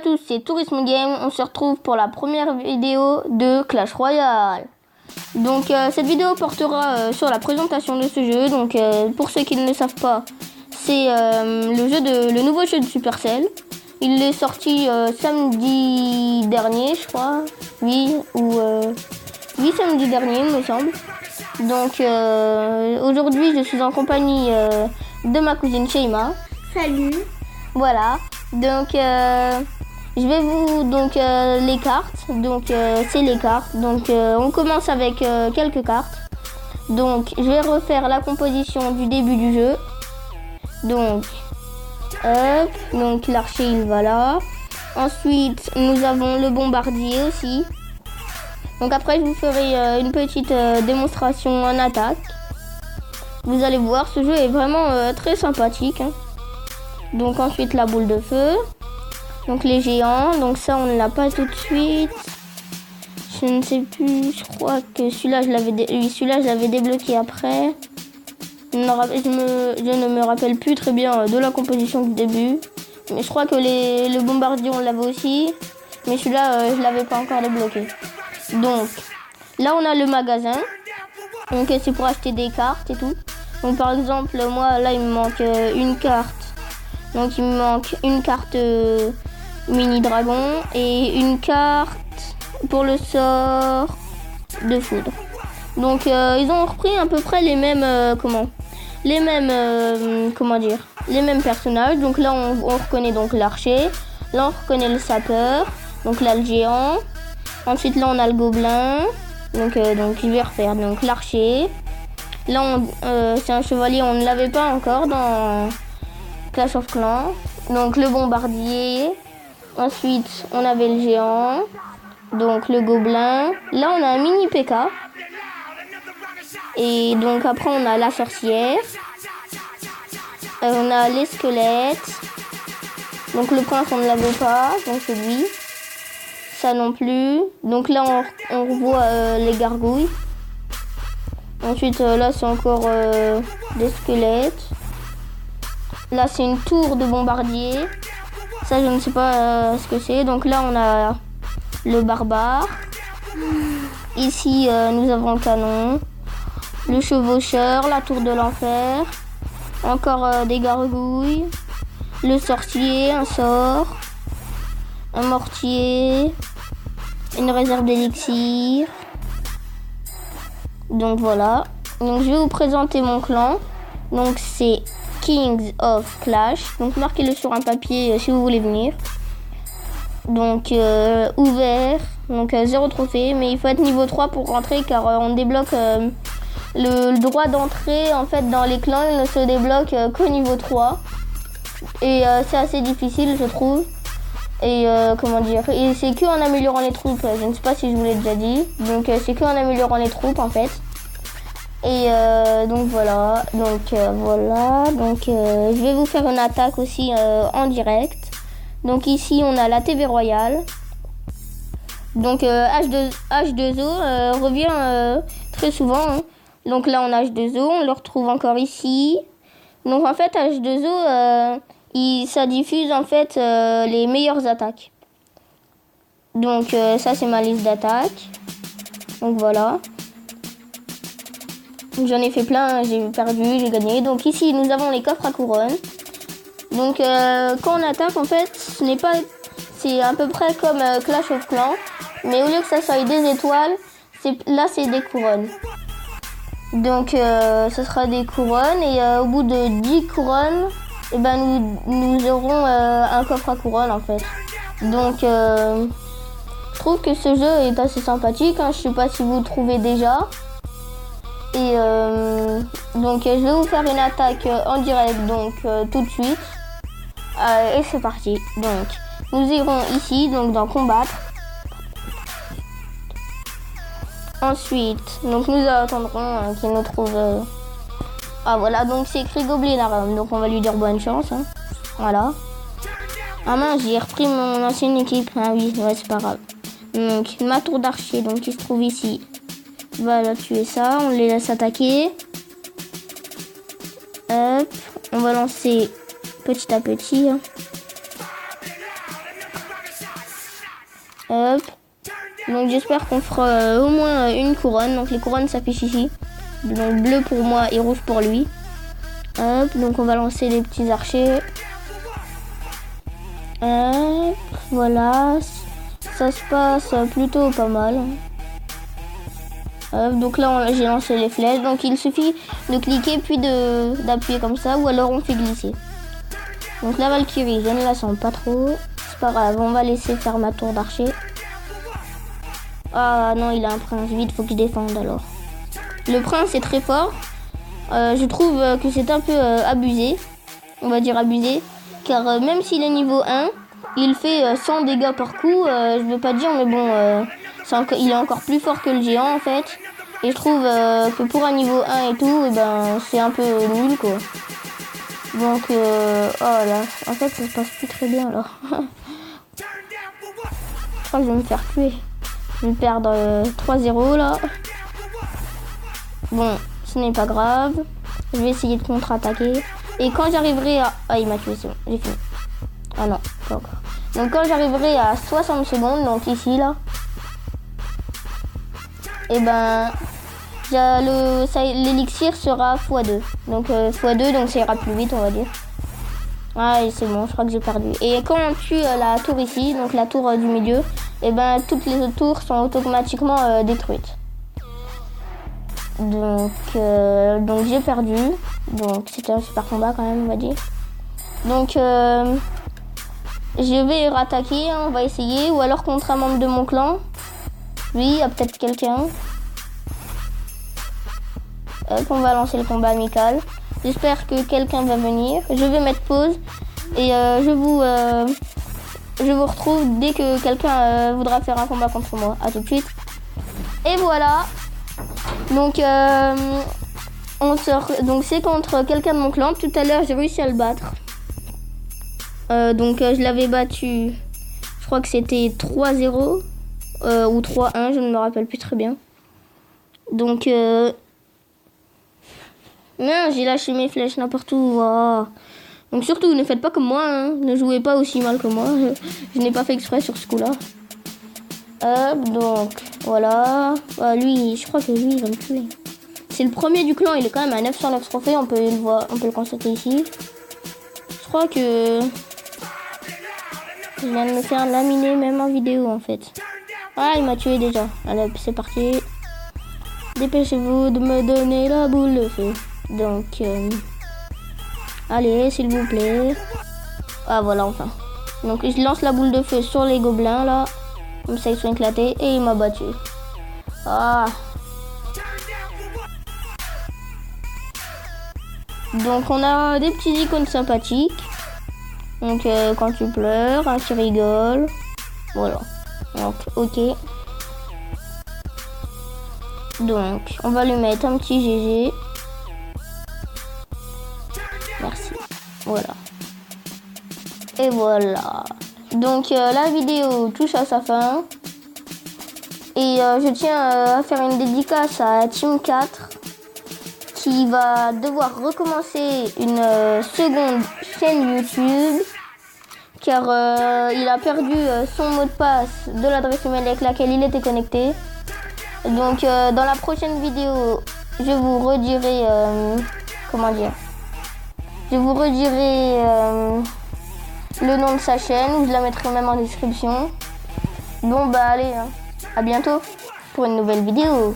tous, c'est Tourisme Game. On se retrouve pour la première vidéo de Clash Royale. Donc cette vidéo portera sur la présentation de ce jeu. Donc pour ceux qui ne le savent pas, c'est le nouveau jeu de Supercell. Il est sorti samedi dernier, je crois. Oui, samedi dernier, il me semble. Donc aujourd'hui, je suis en compagnie de ma cousine Sheima. Salut. Voilà. Donc je vais vous les cartes. Donc c'est les cartes. Donc on commence avec quelques cartes. Donc je vais refaire la composition du début du jeu. Donc hop, donc l'archer il va là. Ensuite nous avons le bombardier aussi. Donc après je vous ferai une petite démonstration en attaque. Vous allez voir, ce jeu est vraiment très sympathique, hein. Donc ensuite la boule de feu. Donc les géants, donc ça on ne l'a pas tout de suite. Je ne sais plus, je crois que celui-là je l'avais débloqué après. Je ne me rappelle plus très bien de la composition du début. Mais je crois que le bombardier on l'avait aussi. Mais celui-là je l'avais pas encore débloqué. Donc là on a le magasin. Donc c'est pour acheter des cartes et tout. Donc par exemple moi là il me manque une carte. Donc il me manque une carte mini dragon et une carte pour le sort de foudre. Donc ils ont repris à peu près les mêmes les mêmes personnages. Donc là on reconnaît donc l'archer, là on reconnaît le sapeur, donc là le géant. Ensuite là on a le gobelin. Donc je vais refaire donc l'archer. Là c'est un chevalier, on ne l'avait pas encore dans Clash of Clans. Donc le bombardier. Ensuite on avait le géant. Donc le gobelin. Là on a un mini PK. Et donc après on a la sorcière. On a les squelettes. Donc le prince on ne l'avait pas. Donc c'est lui. Ça non plus. Donc là on revoit les gargouilles. Ensuite là c'est encore des squelettes. Là c'est une tour de bombardier. Ça je ne sais pas ce que c'est. Donc là on a le barbare. Ici nous avons le canon. Le chevaucheur, la tour de l'enfer. Encore des gargouilles. Le sorcier, un sort. Un mortier. Une réserve d'élixir. Donc voilà. Donc je vais vous présenter mon clan. Donc c'est Kings of Clash. Donc marquez-le sur un papier si vous voulez venir. Donc ouvert. Donc 0 trophée. Mais il faut être niveau 3 pour rentrer car on débloque le droit d'entrée en fait dans les clans. Il ne se débloque qu'au niveau 3. Et c'est assez difficile je trouve. Et et c'est que en améliorant les troupes. Je ne sais pas si je vous l'ai déjà dit. Donc c'est que en améliorant les troupes en fait. Et donc voilà. Donc je vais vous faire une attaque aussi en direct. Donc ici on a la TV Royale. Donc H2O revient très souvent, hein. Donc là on a H2O, on le retrouve encore ici. Donc en fait H2O ça diffuse en fait les meilleures attaques. Donc ça c'est ma liste d'attaques. Donc voilà. J'en ai fait plein, j'ai perdu, j'ai gagné. Donc ici nous avons les coffres à couronne. Donc quand on attaque en fait c'est à peu près comme Clash of Clans. Mais au lieu que ça soit des étoiles, là c'est des couronnes. Donc ce sera des couronnes et au bout de 10 couronnes, et ben nous aurons un coffre à couronne en fait. Donc je trouve que ce jeu est assez sympathique, hein. Je sais pas si vous le trouvez déjà. Et donc je vais vous faire une attaque en direct donc tout de suite. Et c'est parti. Donc nous irons ici donc dans combattre. Ensuite, donc nous attendrons qu'il nous trouve. Ah voilà, donc c'est écrit Goblinarium, donc on va lui dire bonne chance, hein. Voilà. Ah mince, j'ai repris mon ancienne équipe. Ah oui, ouais, c'est pas grave. Donc ma tour d'archer, donc qui se trouve ici. Va là tuer ça, on les laisse attaquer. Hop, on va lancer petit à petit, hein. Hop. Donc j'espère qu'on fera au moins une couronne. Donc les couronnes s'affichent ici. Donc bleu pour moi et rouge pour lui. Hop, donc on va lancer les petits archers. Hop, voilà. Ça se passe plutôt pas mal. Hop, donc là j'ai lancé les flèches. Donc il suffit de cliquer puis d'appuyer comme ça. Ou alors on fait glisser. Donc la Valkyrie, je ne la sens pas trop. C'est pas grave, on va laisser faire ma tour d'archer. Ah non, il a un prince. Vite, faut que je défende alors. Le prince est très fort. Je trouve que c'est un peu abusé. On va dire abusé. Car même s'il est niveau 1, il fait 100 dégâts par coup. Je veux pas dire, mais bon, il est encore plus fort que le géant en fait. Et je trouve que pour un niveau 1 et tout, c'est un peu nul quoi. Donc, oh là, en fait ça se passe plus très bien alors. Je crois que je vais me faire tuer. Je vais perdre 3-0 là. Bon, ce n'est pas grave. Je vais essayer de contre-attaquer. Et quand j'arriverai à... Ah, il m'a tué, c'est bon, j'ai fini. Ah non, pas encore. Donc quand j'arriverai à 60 secondes, donc ici là, et l'élixir sera x2. Donc x2, donc ça ira plus vite, on va dire. Ah, c'est bon, je crois que j'ai perdu. Et quand on tue la tour ici, donc la tour du milieu, et toutes les autres tours sont automatiquement détruites. Donc j'ai perdu. Donc c'était un super combat quand même, on va dire. Donc je vais rattaquer, hein, on va essayer. Ou alors contre un membre de mon clan. Oui, il y a peut-être quelqu'un. Hop, on va lancer le combat amical. J'espère que quelqu'un va venir. Je vais mettre pause. Et je vous retrouve dès que quelqu'un voudra faire un combat contre moi. A tout de suite. Et voilà. Donc donc c'est contre quelqu'un de mon clan. Tout à l'heure j'ai réussi à le battre. Je l'avais battu. Je crois que c'était 3-0 ou 3-1, je ne me rappelle plus très bien. Donc non, j'ai lâché mes flèches n'importe où. Oh. Donc surtout ne faites pas comme moi, hein. Ne jouez pas aussi mal que moi. Je n'ai pas fait exprès sur ce coup-là. Hop, donc voilà. Lui, je crois que lui, il va me tuer. C'est le premier du clan, il est quand même à 909 trophées, on peut le voir, on peut le constater ici. Je crois que je viens de me faire laminer même en vidéo en fait. Ah, il m'a tué déjà. Allez, c'est parti. Dépêchez-vous de me donner la boule de feu. Donc, allez, s'il vous plaît. Ah, voilà, enfin. Donc, je lance la boule de feu sur les gobelins là. Comme ça, ils sont éclatés et il m'a battu. Ah. Donc, on a des petits icônes sympathiques. Donc, quand tu pleures, un qui rigole. Voilà. Donc, ok. Donc, on va lui mettre un petit GG. Merci. Voilà. Et voilà. Donc, la vidéo touche à sa fin. Et je tiens à faire une dédicace à Team 4 qui va devoir recommencer une seconde chaîne YouTube car il a perdu son mot de passe de l'adresse email avec laquelle il était connecté. Donc dans la prochaine vidéo, je vous redirai comment dire. Je vous redirai le nom de sa chaîne, ou je la mettrai même en description. Bon bah allez, hein. À bientôt pour une nouvelle vidéo.